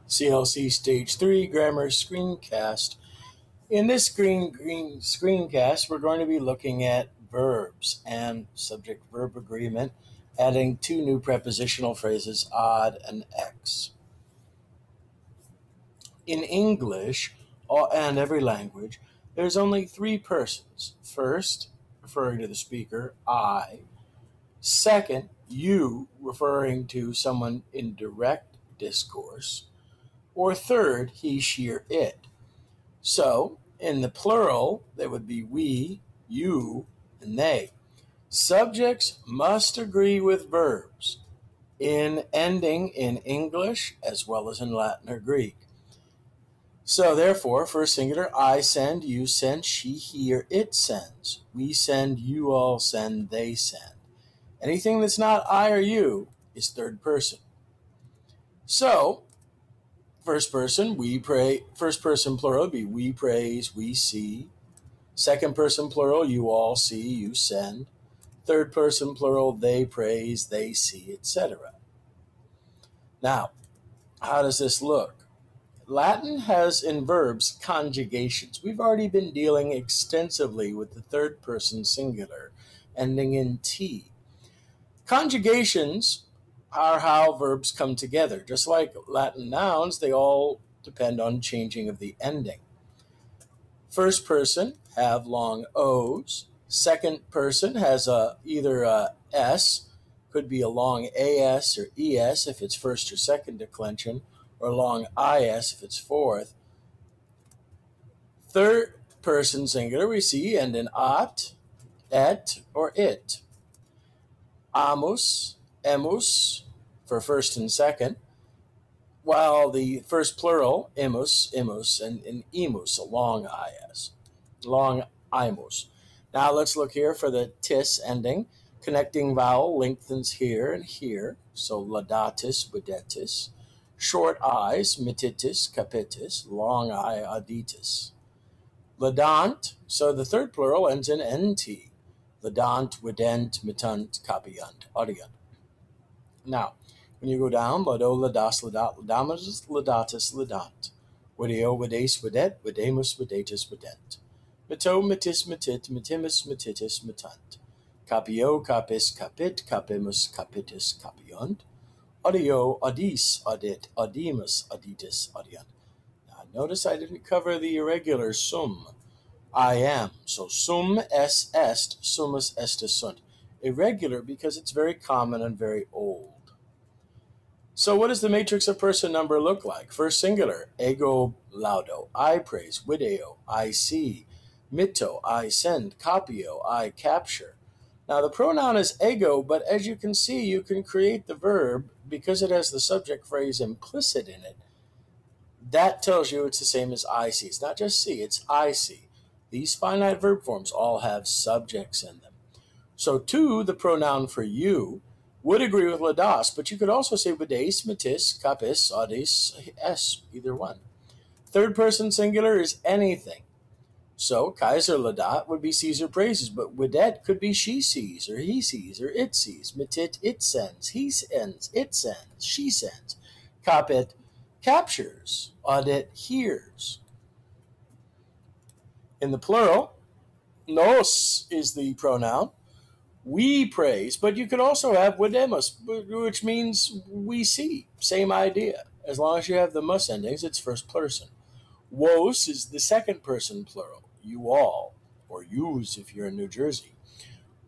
CLC Stage 3 Grammar Screencast. In this screencast, we're going to be looking at verbs and subject-verb agreement, adding two new prepositional phrases, odd and X. In English, and every language, there's only three persons. First, referring to the speaker, I. Second, you, referring to someone in direct discourse. Or third, he, she, or it. So, in the plural, there would be we, you, and they. Subjects must agree with verbs in ending in English as well as in Latin or Greek. So, therefore, first singular, I send, you send, she, he, or it sends. We send, you all send, they send. Anything that's not I or you is third person. So, first person, we pray. First person plural would be we praise, we see. Second person plural, you all see, you send. Third person plural, they praise, they see, etc. Now, how does this look? Latin has in verbs conjugations. We've already been dealing extensively with the third person singular ending in T. Conjugations are how verbs come together. Just like Latin nouns, they all depend on changing of the ending. First person have long O's. Second person has either a S, could be a long AS or ES if it's first or second declension, or a long IS if it's fourth. Third person singular we see end in ot, et, or it. Amus, emus for first and second, while the first plural, imus, and emus, a long is, long imus. Now let's look here for the tis ending. Connecting vowel lengthens here and here, so laudatis, videtis. Short i's, mititis, capitis. Long I, auditis. Laudant, so the third plural ends in nt. Laudant, vident, mittunt, capiunt, audiunt. Now, when you go down, lado, ladas, ladat, ladamus, ladatus, ladant. Video, videis, videt, videmus, videtus, vident. Mito, mitis, mitit, mitimus, mititis, mittunt. Capio, capis, capit, capimus, capitis, capiunt. Audio, audis, audit, audimus, auditus, audiunt. Now, notice I didn't cover the irregular sum. I am. So sum es est, sumus est sunt. Irregular because it's very common and very old. So what does the matrix of person number look like? First singular, ego laudo, I praise, video, I see, mitto, I send, capio, I capture. Now the pronoun is ego, but as you can see, you can create the verb because it has the subject phrase implicit in it. That tells you it's the same as I see. It's not just see, it's I see. These finite verb forms all have subjects in them. So to, the pronoun for you, would agree with ladas, but you could also say videis, mitis, capis, audis, es, either one. Third person singular is anything. So Kaiser ladat would be Caesar praises, but videt could be she sees, or he sees, or it sees. Mitit, it sends, he sends, it sends, she sends. Capit, captures. Audit, hears. In the plural, nos is the pronoun. We praise, but you could also have videmus, which means we see. Same idea. As long as you have the mus endings, it's first person. Vos is the second person plural. You all, or yous if you're in New Jersey.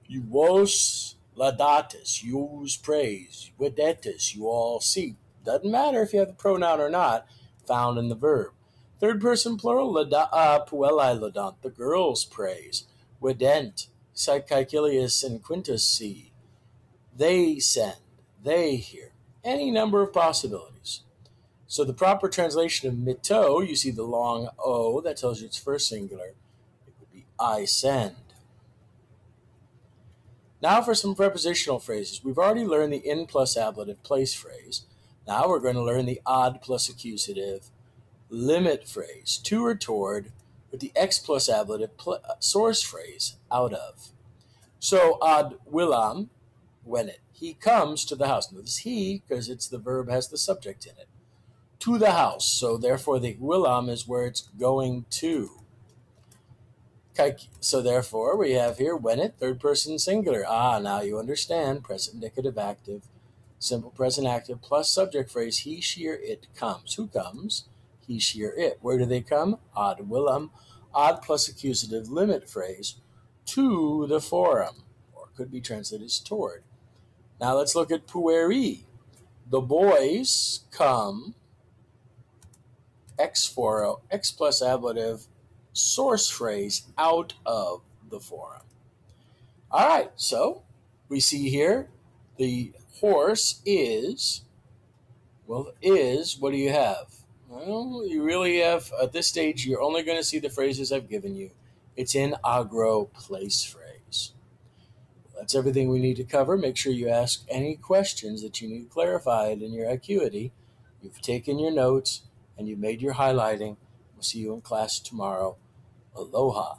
You vos laudatis, yous praise. Videtis, you all see. Doesn't matter if you have the pronoun or not, found in the verb. Third person plural, puellae laudant, the girls praise. Vident, Caecilius and Quintus see. They send, they hear. Any number of possibilities. So the proper translation of mito, you see the long O, that tells you it's first singular. It would be I send. Now for some prepositional phrases. We've already learned the in plus ablative place phrase. Now we're going to learn the odd plus accusative limit phrase, to or toward, with the X plus ablative source phrase, out of. So ad willam, when he comes to the house. Notice he, because it's the verb has the subject in it. to the house. So therefore the willam is where it's going to. So therefore we have here when it, third person singular. Now you understand. Present indicative active, simple present active plus subject phrase he, she, or it comes. Who comes? He, she, or it. Where do they come? Ad willam. Ad plus accusative limit phrase to the forum, or could be translated as toward. Now let's look at pueri. The boys come, X plus ablative, source phrase, out of the forum. All right, so we see here the horse is, what do you have? Well, you really have, at this stage, you're only going to see the phrases I've given you. It's in agro place phrase. That's everything we need to cover. Make sure you ask any questions that you need clarified in your acuity. You've taken your notes and you've made your highlighting. We'll see you in class tomorrow. Aloha.